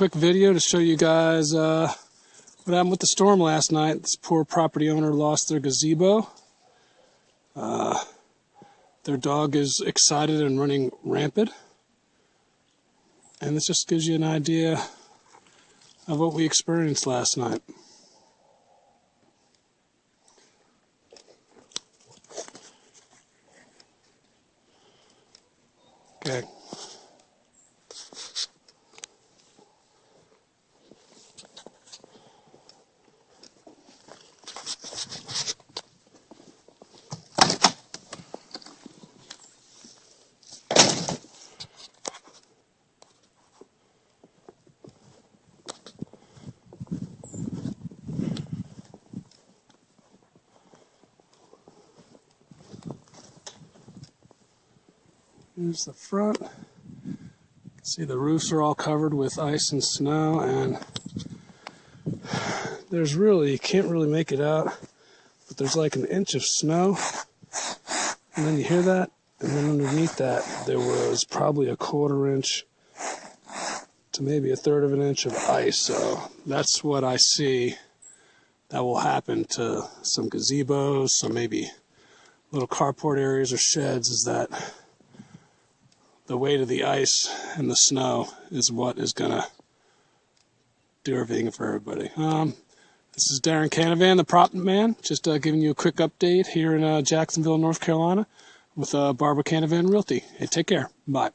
quick video to show you guys what happened with the storm last night. This poor property owner lost their gazebo. Their dog is excited and running rampant. And this just gives you an idea of what we experienced last night. Okay. Here's the front. You can see the roofs are all covered with ice and snow, and there's really, you can't really make it out, but there's like an inch of snow, and then you hear that, and then underneath that there was probably a 1/4 inch to maybe 1/3 of an inch of ice. So that's what I see that will happen to some gazebos, some maybe little carport areas or sheds, is that the weight of the ice and the snow is what is gonna do everything for everybody. This is Darren Canavan, the prop man, just giving you a quick update here in Jacksonville, North Carolina, with Canavan Realty. Hey, take care. Bye.